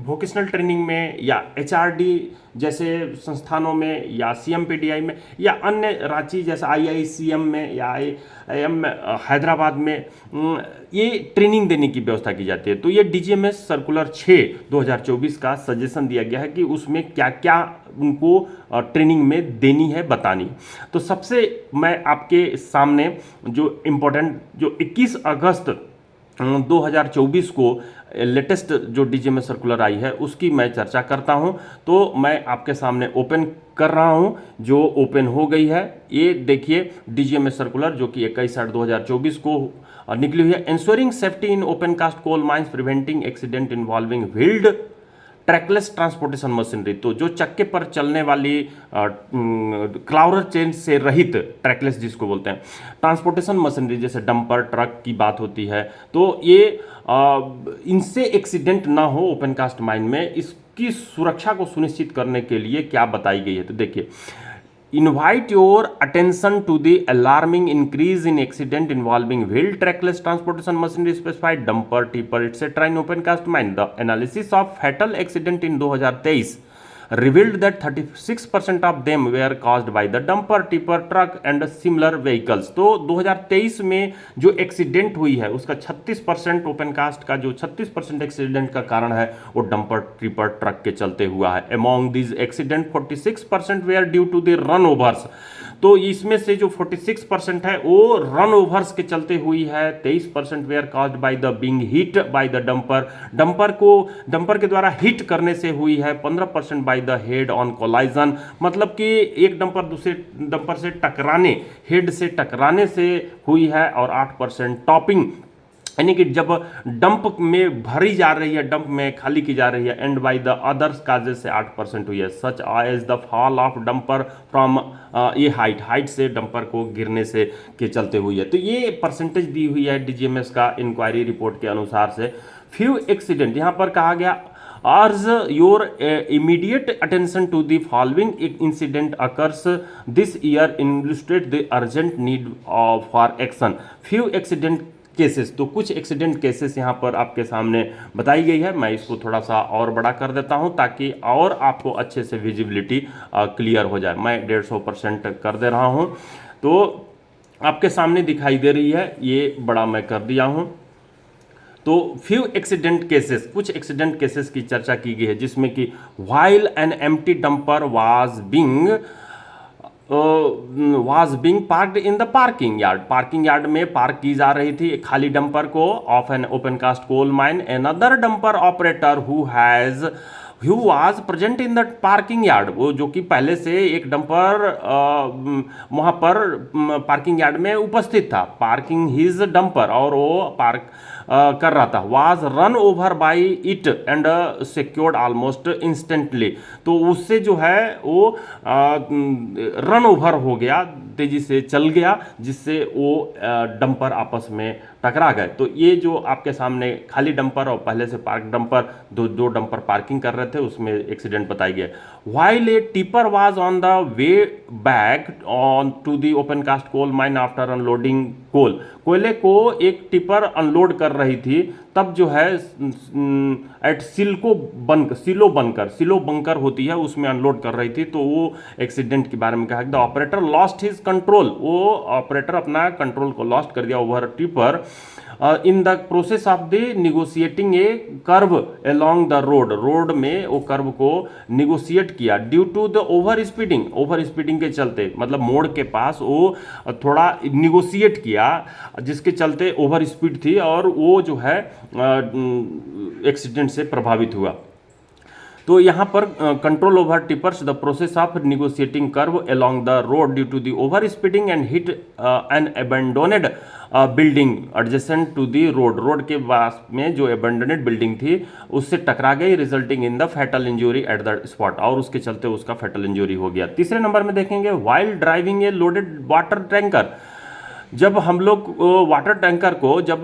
वोकेशनल ट्रेनिंग में या HRD जैसे संस्थानों में या CMPDI में या अन्य रांची जैसा IICM में या IIM हैदराबाद में ये ट्रेनिंग देने की व्यवस्था की जाती है। तो ये डीजीएमएस सर्कुलर 6 2024 का सजेशन दिया गया है कि उसमें क्या क्या उनको ट्रेनिंग में देनी है, बतानी। तो सबसे मैं आपके सामने जो इम्पोर्टेंट जो 21 अगस्त 2024 को लेटेस्ट जो डीजीएमएस सर्कुलर आई है उसकी मैं चर्चा करता हूं। तो मैं आपके सामने ओपन कर रहा हूं, जो ओपन हो गई है। ये देखिए डीजीएमएस सर्कुलर जो कि 21/8/2024 को निकली हुई है। Ensuring safety in open cast coal mines preventing accident involving wheeled trackless transportation machinery. तो जो चक्के पर चलने वाली क्लाउरर चेन से रहित, ट्रैकलेस जिसको बोलते हैं, ट्रांसपोर्टेशन मशीनरी जैसे डंपर, ट्रक की बात होती है, तो ये इनसे एक्सीडेंट ना हो ओपन कास्ट माइन में, इसकी सुरक्षा को सुनिश्चित करने के लिए क्या बताई गई है। तो देखिए, invite your attention to the alarming increase in accident involving wheel trackless transportation machinery specified dumper, tipper, etc. in open cast mine. The analysis of fatal accident in 2023 revealed that 36% of them were caused by the dumper, tipper, truck and similar vehicles। तो 2023 में जो एक्सीडेंट हुई है उसका 36% ओपन कास्ट का जो 36% एक्सीडेंट का कारण है वो डंपर, टिपर, ट्रक के चलते हुआ है। Among this accident 46% were due to the run overs. तो इसमें से जो 46% है वो रन ओवर्स के चलते हुई है। 23% were caused by the being hit by the dumper, dumper के द्वारा हिट करने से हुई है। 15% by the head on collision, मतलब कि एक डंपर दूसरे डंपर से टकराने, हेड से टकराने से हुई है। और 8% टॉपिंग यानी कि जब डंप में भरी जा रही है, डंप में खाली की जा रही है, and by the others causes से 8% हुई है, such as the fall of dumper from ये हाइट से डंपर को गिरने से के चलते हुई है। तो ये परसेंटेज दी हुई है डीजीएमएस का इंक्वायरी रिपोर्ट के अनुसार से। फ्यू एक्सीडेंट, यहाँ पर कहा गया urge your immediate attention to the following incident occurs this year illustrate the urgent need for action। few accident cases, तो कुछ एक्सीडेंट केसेस यहाँ पर आपके सामने बताई गई है। मैं इसको थोड़ा सा और बड़ा कर देता हूँ ताकि और आपको अच्छे से विजिबिलिटी क्लियर हो जाए। मैं 150% कर दे रहा हूँ, तो आपके सामने दिखाई दे रही है, ये बड़ा मैं कर दिया हूँ। तो फ्यू एक्सीडेंट केसेस, कुछ एक्सीडेंट केसेस की चर्चा की गई है, जिसमें कि while an empty dumper was being parked in the parking yard में पार्क की जा रही थी खाली डंपर को of an open cast coal mine, another dumper operator who was present in the parking yard, वो जो कि पहले से एक डंपर वहां पर पार्किंग यार्ड में उपस्थित था, पार्किंग हिज डंपर, और वो पार्क कर रहा था, was run over by it and secured almost instantly. तो उससे जो है वो रन ओवर हो गया, तेजी से चल गया, जिससे वो डंपर आपस में टकरा गए। तो ये जो आपके सामने खाली डंपर और पहले से पार्क डंपर, दो डंपर पार्किंग कर रहे थे, उसमें एक्सीडेंट बताई गया। While a tipper was on the way back on to the open cast coal mine after unloading कोयले को एक टिपर अनलोड कर रही थी, तब जो है एट सिलो बंकर होती है, उसमें अनलोड कर रही थी। तो वो एक्सीडेंट के बारे में कहा, the operator lost his control, वो ऑपरेटर अपना कंट्रोल को लॉस्ट कर दिया over tipper in the process of the negotiating a curve along the road में वो कर्व को निगोशिएट किया, due to the over speeding के चलते, मतलब मोड़ के पास वो थोड़ा निगोशिएट किया, जिसके चलते ओवर स्पीड थी और वो जो है एक्सीडेंट से प्रभावित हुआ। तो यहाँ पर control over tippers the process of negotiating curve along the road due to the over speeding and hit an abandoned building adjacent to the road के पास में जो अबैंडोनेड बिल्डिंग थी उससे टकरा गई, resulting in the fatal injury at the spot, और उसके चलते उसका फैटल इंजरी हो गया। तीसरे नंबर में देखेंगे, व्हाइल ड्राइविंग ए लोडेड वाटर टैंकर, जब हम लोग वाटर टैंकर को, जब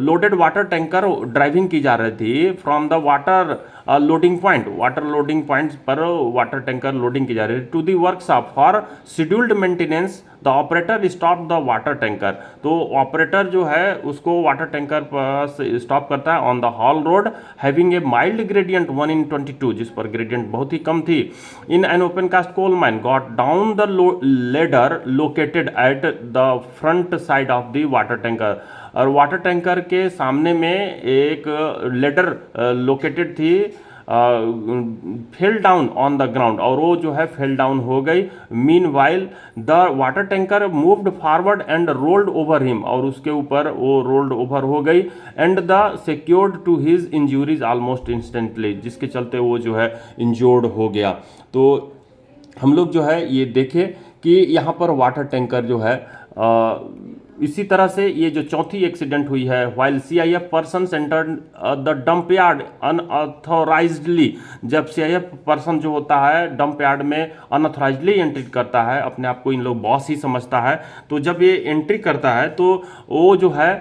लोडेड वाटर टैंकर ड्राइविंग की जा रही थी from the water loading point पर वाटर टैंकर लोडिंग की जा रही थी to the workshop for scheduled maintenance, the operator stop the water tanker, तो ऑपरेटर जो है उसको वाटर टैंकर पर स्टॉप करता है on the haul road having a mild gradient 1/22, जिस पर ग्रेडियंट बहुत ही कम थी, in an open cast coal mine, got down the ladder located at the front side of the water tanker, और वाटर टैंकर के सामने में एक लेडर लोकेटेड थी, fell down on the ground, और वो जो है फेल डाउन हो गई। Mean while the water tanker moved forward and rolled over him, और उसके ऊपर वो रोल्ड ओवर हो गई, and the secured to his injuries almost instantly, जिसके चलते वो जो है इंजोर्ड हो गया। तो हम लोग जो है ये देखें कि यहाँ पर वाटर टैंकर जो है इसी तरह से ये जो चौथी एक्सीडेंट हुई है, while CIF person entered the dump yard unauthorizedly, जब सीआईएफ पर्सन जो होता है डंप यार्ड में अनऑथोराइज्डली एंट्री करता है, अपने आप को इन लोग बॉस ही समझता है, तो जब ये एंट्री करता है तो वो जो है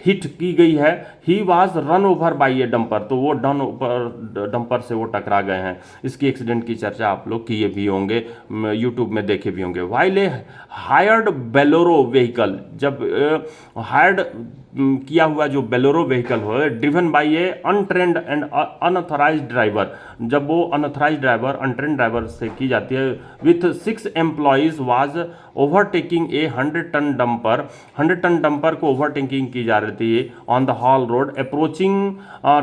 हिट की गई है, he was run over by a dumper, तो वो डंपर से वो टकरा गए हैं। इसकी एक्सीडेंट की चर्चा आप लोग किए भी होंगे, यूट्यूब में देखे भी होंगे। While a hired Bolero vehicle, जब हायर्ड किया हुआ जो बेलोरो व्हीकल हो driven by a untrained and unauthorised driver, जब वो अनऑथराइज्ड ड्राइवर अनट्रेंड ड्राइवर से की जाती है, with 6 employees was overtaking a 100 ton dumper को ओवरटेकिंग की जा रही थी on the haul road approaching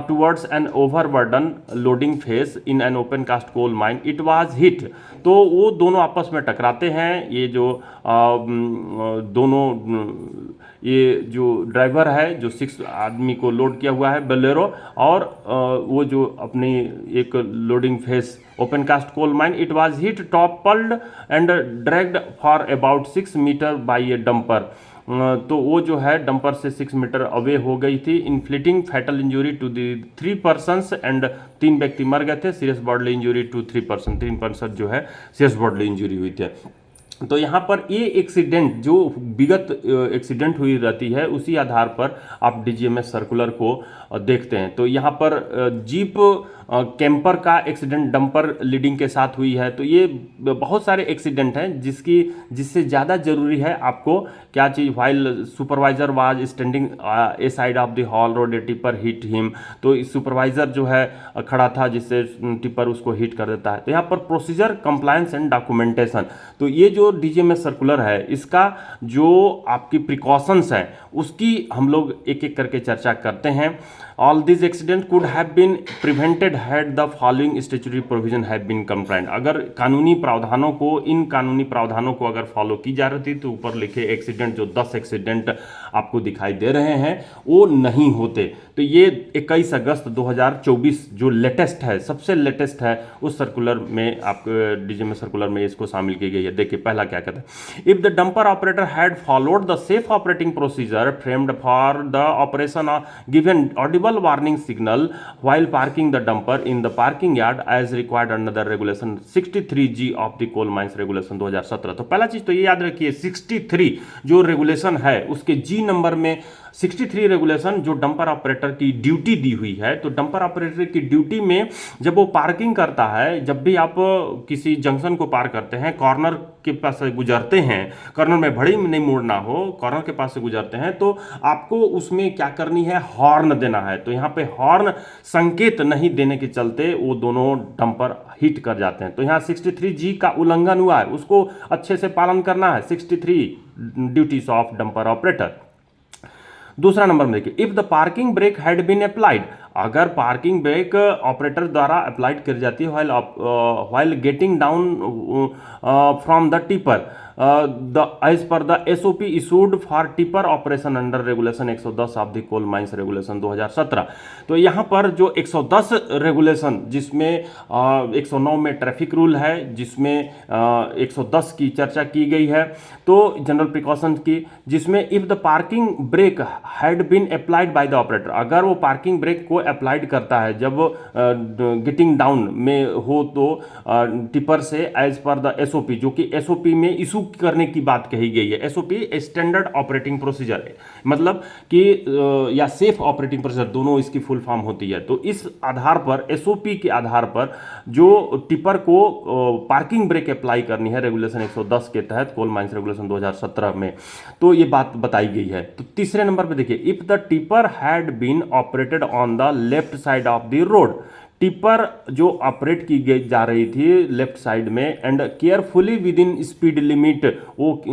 towards an overburden loading face in an open cast coal mine, it was hit, तो वो दोनों आपस में टकराते हैं। ये जो दोनों ये जो ड्राइवर है जो 6 आदमी को लोड किया हुआ है बेलेरो, और वो जो अपनी एक loading face open cast coal mine, it was hit toppled and dragged for about 6 metre by a dumper, तो वो जो है डंपर से 6 मीटर अवे हो गई थी। Inflicting fatal injury to the 3 persons and 3 व्यक्ति मर गए थे। सीरियस बॉडली इंजरी टू 3% जो है सीरियस बॉडली इंजरी हुई थी। तो यहाँ पर ये एक्सीडेंट जो विगत एक्सीडेंट हुई रहती है उसी आधार पर आप डीजीएमएस सर्कुलर को देखते हैं। तो यहाँ पर जीप कैंपर का एक्सीडेंट डंपर लीडिंग के साथ हुई है। तो ये बहुत सारे एक्सीडेंट हैं जिससे ज़्यादा जरूरी है आपको क्या चीज़, while supervisor was standing a side of the haul road a tipper hit him. तो इस सुपरवाइजर जो है खड़ा था जिससे टिपर उसको हिट कर देता है। तो यहाँ पर प्रोसीजर, कंप्लायंस एंड डॉक्यूमेंटेशन, तो ये जो डीजीएमएस सर्कुलर है इसका जो आपकी प्रिकॉशंस है उसकी हम लोग एक एक करके चर्चा करते हैं। All this accident could have been prevented had the following statutory provision have been complied. अगर कानूनी प्रावधानों को, इन कानूनी प्रावधानों को अगर फॉलो की जा रही थी तो ऊपर लिखे एक्सीडेंट जो 10 एक्सीडेंट आपको दिखाई दे रहे हैं वो नहीं होते। तो ये 21 अगस्त 2024 जो लेटेस्ट है, सबसे लेटेस्ट है, उस सर्कुलर में आप डीजीएमएस सर्कुलर में इसको शामिल की गई है। देखिए पहला क्या कहता है, if the dumper operator had followed the safe operating procedure framed for the operation given Audible warning signal while parking the dumper in the parking yard as required under the regulation 63G of the coal mines regulation 2017। तो पहला चीज तो ये याद रखिए 63 जो रेगुलेशन है उसके जी नंबर में 63 रेगुलेशन जो डंपर ऑपरेटर की ड्यूटी दी हुई है। तो डंपर ऑपरेटर की ड्यूटी में जब वो पार्किंग करता है, जब भी आप किसी जंक्शन को पार करते हैं, कॉर्नर के पास से गुजरते हैं, कॉर्नर में भड़ी नहीं मोड़ना हो, कॉर्नर के पास से गुजरते हैं, तो आपको उसमें क्या करनी है, हॉर्न देना है। तो यहाँ पे हॉर्न संकेत नहीं देने के चलते वो दोनों डंपर हिट कर जाते हैं। तो यहाँ 63G का उल्लंघन हुआ है, उसको अच्छे से पालन करना है, 63 ड्यूटीज ऑफ डंपर ऑपरेटर। दूसरा नंबर में देखिए, if the parking brake had been applied, अगर पार्किंग ब्रेक ऑपरेटर द्वारा अप्लाइड कर जाती है while getting down from the tipper as per the SOP issued for tipper operation under regulation 110 of the coal mines regulation 2017। तो यहाँ पर जो 110 रेगुलेशन जिसमें 109 में ट्रैफिक रूल है, जिसमें 110 की चर्चा की गई है, तो जनरल प्रिकॉशन की, जिसमें if the parking brake had been applied by the operator, अगर वो पार्किंग ब्रेक को अप्लाइड करता है जब गेटिंग डाउन में हो तो टिपर से एज पर द एसओपी, जो कि एसओपी में इशू करने की बात कही गई है। एसओपी स्टैंडर्ड ऑपरेटिंग प्रोसीजर है, मतलब कि या सेफ ऑपरेटिंग प्रोसीजर, दोनों इसकी फुल फॉर्म होती है। तो इस आधार पर, एसओपी के आधार पर जो टिपर को पार्किंग ब्रेक अप्लाई करनी है रेगुलेशन 110 के तहत कोल माइंस रेगुलेशन 2017 में, तो ये बात बताई गई है। तो तीसरे नंबर पे देखिए, if the tipper had been operated on the left side of the road, tipper जो ऑपरेट की जा रही थी लेफ्ट साइड में and carefully within speed limit, वो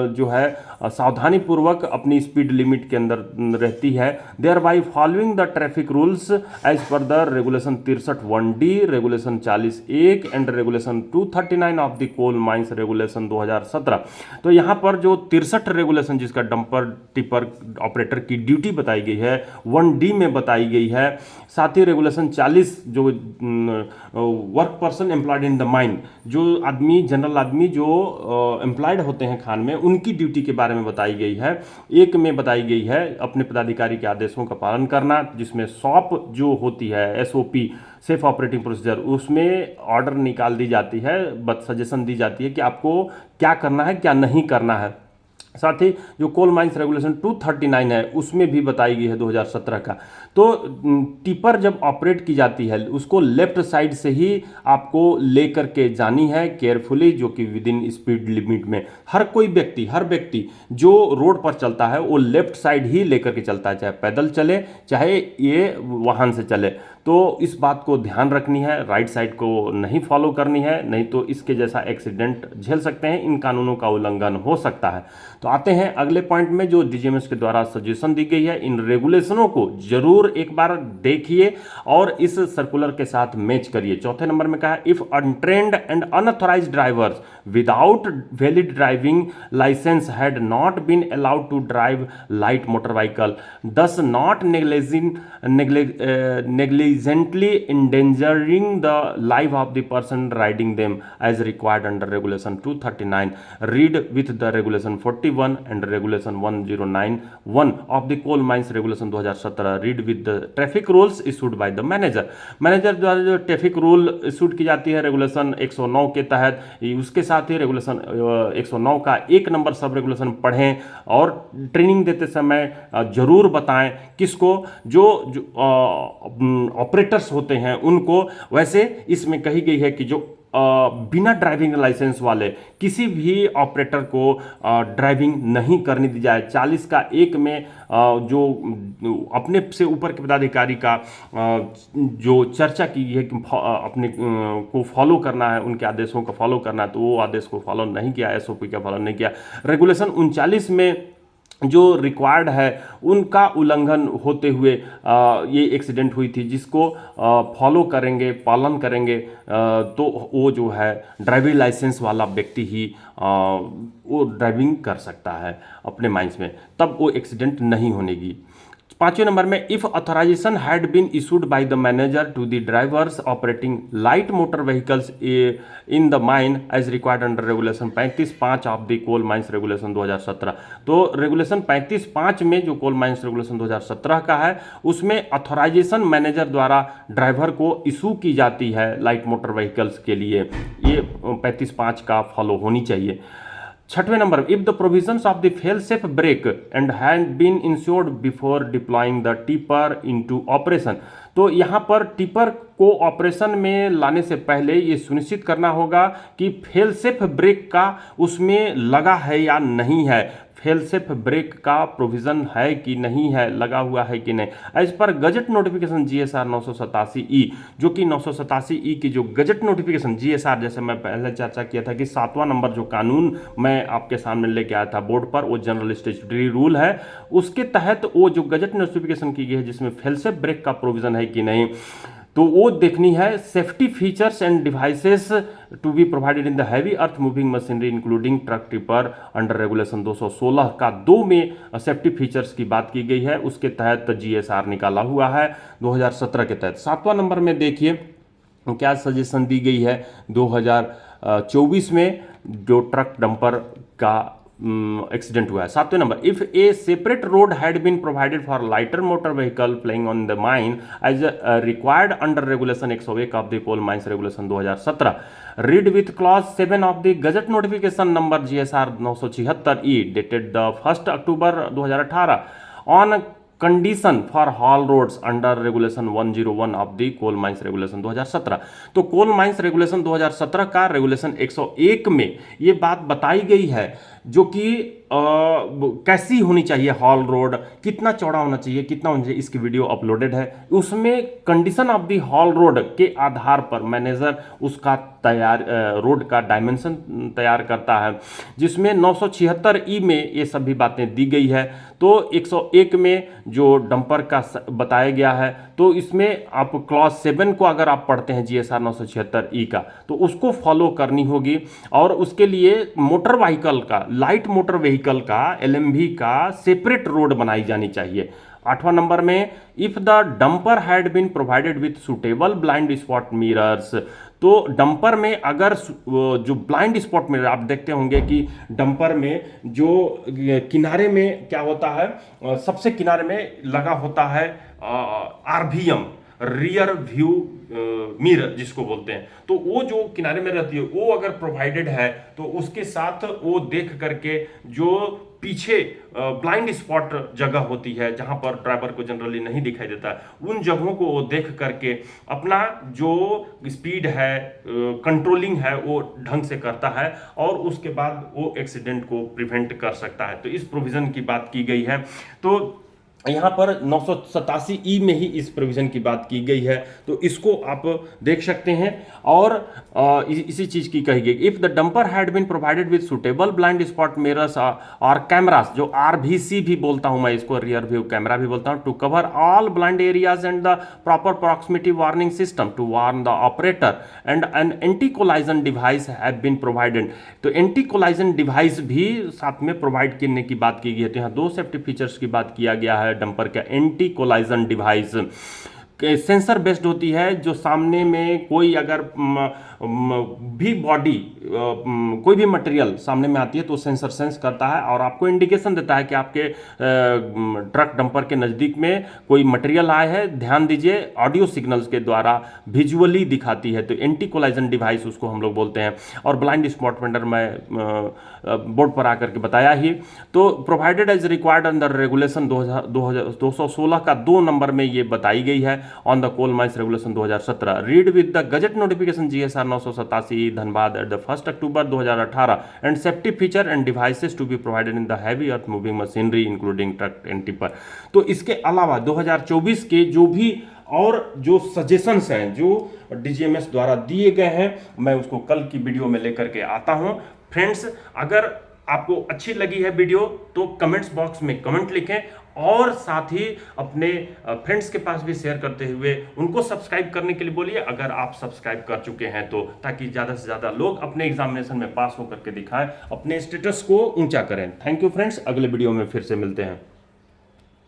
जो है सावधानी पूर्वक अपनी स्पीड लिमिट के अंदर रहती है, thereby following the traffic rules as per the regulation 63(1)D, regulation 40(1) and regulation 239 of the coal mines regulation 2017। तो यहाँ पर जो 63 रेगुलेशन जिसका डंपर टिपर ऑपरेटर की ड्यूटी बताई गई है 1D में बताई गई है, साथ ही रेगुलेशन 40 जो work person employed in the mine, जो आदमी, जनरल आदमी जो एम्प्लॉयड होते हैं खान में, उनकी ड्यूटी के बारे में बताई गई है। एक में बताई गई है अपने पदाधिकारी के आदेशों का पालन करना, जिसमें सॉप जो होती है एसओपी सेफ ऑपरेटिंग प्रोसीजर, उसमें ऑर्डर निकाल दी जाती है, सजेशन दी जाती है कि आपको क्या करना है क्या नहीं करना है। साथ ही जो कोल माइंस रेगुलेशन 239 है उसमें भी बताई गई है 2017 का। तो टिपर जब ऑपरेट की जाती है उसको लेफ्ट साइड से ही आपको लेकर के जानी है केयरफुली, जो कि विद इन स्पीड लिमिट में। हर व्यक्ति जो रोड पर चलता है वो लेफ्ट साइड ही लेकर के चलता है, चाहे पैदल चले चाहे ये वाहन से चले। तो इस बात को ध्यान रखनी है, राइट साइड को नहीं फॉलो करनी है, नहीं तो इसके जैसा एक्सीडेंट झेल सकते हैं, इन कानूनों का उल्लंघन हो सकता है। तो आते हैं अगले पॉइंट में जो डीजीएमएस के द्वारा सजेशन दी गई है। इन रेगुलेशनों को जरूर एक बार देखिए और इस सर्कुलर के साथ मैच करिए। चौथे नंबर में कहा, if untrained and unauthorised drivers without valid driving licence had not been allowed to drive light motor vehicle thus not negligently endangering the life of the person riding them as required under regulation 239, read with the regulation 41 131 and regulation 1091 of the coal mines regulation 2017 read with the traffic rules issued by the manager. Manager द्वारा जो ट्रैफिक रूल इशूड की जाती है रेगुलेशन 109 के तहत, उसके साथ ही रेगुलेशन 109 का 1 नंबर सब रेगुलेशन पढ़ें और ट्रेनिंग देते समय जरूर बताएं किसको, जो ऑपरेटर्स होते हैं उनको। वैसे इसमें कही गई है कि जो बिना ड्राइविंग लाइसेंस वाले किसी भी ऑपरेटर को ड्राइविंग नहीं करने दी जाए। 40 का 1 में जो अपने से ऊपर के पदाधिकारी का जो चर्चा की है कि अपने को फॉलो करना है, उनके आदेशों को फॉलो करना है, तो वो आदेश को फॉलो नहीं किया, एसओपी का फॉलो नहीं किया। रेगुलेशन 39 में जो रिक्वायर्ड है उनका उल्लंघन होते हुए ये एक्सीडेंट हुई थी, जिसको फॉलो करेंगे, पालन करेंगे तो वो जो है ड्राइविंग लाइसेंस वाला व्यक्ति ही वो ड्राइविंग कर सकता है अपने माइंस में, तब वो एक्सीडेंट नहीं होनेगी। 5वें नंबर में if authorisation had been issued by the manager to the drivers operating light motor vehicles in the mine as required under regulation 35(5) of the coal mines regulation 2017। तो रेगुलेशन 35(5) में जो कोल माइंस रेगुलेशन 2017 का है, उसमें ऑथराइजेशन मैनेजर द्वारा ड्राइवर को इशू की जाती है लाइट मोटर व्हीकल्स के लिए, ये 35(5) का फॉलो होनी चाहिए। 6वें number, if the provisions of the fail safe brake and had been ensured before deploying the tipper into operation. तो यहाँ पर टिपर को ऑपरेशन में लाने से पहले ये सुनिश्चित करना होगा कि फेल सेफ ब्रेक का उसमें लगा है या नहीं है, फेल सेफ ब्रेक का प्रोविजन है कि नहीं है, लगा हुआ है कि नहीं। As per gazette notification GSR 987E, जो कि 987E की जो गजट नोटिफिकेशन GSR, जैसे मैं पहले चर्चा किया था कि 7वां नंबर जो कानून मैं आपके सामने लेके आया था बोर्ड पर, वो जनरल स्टैट्यूटरी रूल है, उसके तहत वो जो गजट नोटिफिकेशन की गई है जिसमें फेल सेफ ब्रेक का प्रोविजन है कि नहीं, तो वो देखनी है। Safety features and devices to be provided in the heavy earth moving machinery including truck tipper under regulation 216 का 2 में सेफ्टी फीचर्स की बात की गई है, उसके तहत GSR निकाला हुआ है 2017 के तहत। 7वां नंबर में देखिए क्या सजेशन दी गई है 2024 में जो ट्रक डंपर का एक्सीडेंट हुआ है। 7वें number, if a separate road had been provided for lighter motor vehicle playing on the mine as required under regulation 101 of the coal mines regulation 2017 read with clause 7 of the gazette notification number GSR 976E dated the 1 October 2018 on condition for haul roads under regulation 101 of the coal mines regulation 2017। तो कोल माइंस रेगुलेशन 2017 का रेगुलेशन 101 में ये बात बताई गई है, जो कि कैसी होनी चाहिए हॉल रोड, कितना चौड़ा होना चाहिए, कितना होना चाहिए, इसकी वीडियो अपलोडेड है। उसमें condition of the haul road के आधार पर मैनेजर उसका तैयार रोड का डायमेंशन तैयार करता है, जिसमें 976E में ये सभी बातें दी गई है। तो 101 में जो डंपर का बताया गया है, तो इसमें आप क्लॉज 7 को अगर आप पढ़ते हैं GSR 976E का, तो उसको फॉलो करनी होगी। और उसके लिए मोटर व्हीकल का, लाइट मोटर व्हीकल का, LMV का सेपरेट रोड बनाई जानी चाहिए। 8वां नंबर में, if the dumper had been provided with suitable blind spot mirrors. तो डंपर में अगर जो ब्लाइंड स्पॉट मिरर, आप देखते होंगे कि डंपर में जो किनारे में क्या होता है, सबसे किनारे में लगा होता है RVM, रियर व्यू मिरर जिसको बोलते हैं। तो वो जो किनारे में रहती है, वो अगर प्रोवाइडेड है तो उसके साथ वो देख करके जो पीछे ब्लाइंड स्पॉट जगह होती है जहां पर ड्राइवर को जनरली नहीं दिखाई देता है, उन जगहों को वो देख करके अपना जो स्पीड है, कंट्रोलिंग है, वो ढंग से करता है और उसके बाद वो एक्सीडेंट को प्रिवेंट कर सकता है। तो इस प्रोविजन की बात की गई है। तो यहाँ पर 987E में ही इस प्रोविजन की बात की गई है, तो इसको आप देख सकते हैं। और इसी चीज की कही गई, if the dumper had been provided with suitable blind spot mirrors और कैमरास, जो RVC भी बोलता हूं मैं इसको, रियर व्यू कैमरा भी बोलता हूं, to cover all blind areas and the proper proximity warning system to warn the operator and an anti collision device have been provided. तो एंटी कोलाइजन डिवाइस भी साथ में प्रोवाइड करने की बात की गई है। तो यहाँ 2 सेफ्टी फीचर्स की बात किया गया है डंपर का। Anti collision device sensor based होती है, जो सामने में कोई अगर भी बॉडी कोई भी मटेरियल सामने में आती है तो सेंसर सेंस करता है और आपको इंडिकेशन देता है कि आपके ट्रक डंपर के नज़दीक में कोई मटेरियल आया है। ध्यान दीजिए, ऑडियो सिग्नल्स के द्वारा विजुअली दिखाती है, तो एंटी कोलाइजन डिवाइस उसको हम लोग बोलते हैं। और ब्लाइंड स्पॉट फिंडर मैं बोर्ड पर आकर के बताया ही। तो provided as required under regulation 216 का 2 नंबर में ये बताई गई है on the coal mines regulation 2017। Read with the gazette notification GSR 987 Dhanbad at the 1 October 2018 and safety feature and devices to be provided in the heavy earth moving machinery including truck and tipper. तो इसके अलावा 2024 के जो भी और जो सजेशंस हैं जो DGMS द्वारा दिए गए हैं, मैं उसको कल की वीडियो में लेकर के आता हूं। फ्रेंड्स, अगर आपको अच्छी लगी है वीडियो तो कमेंट्स बॉक्स में कमेंट लिखें और साथ ही अपने फ्रेंड्स के पास भी शेयर करते हुए उनको सब्सक्राइब करने के लिए बोलिए, अगर आप सब्सक्राइब कर चुके हैं तो, ताकि ज़्यादा से ज़्यादा लोग अपने एग्जामिनेशन में पास होकर के दिखाएं, अपने स्टेटस को ऊंचा करें। थैंक यू फ्रेंड्स, अगले वीडियो में फिर से मिलते हैं।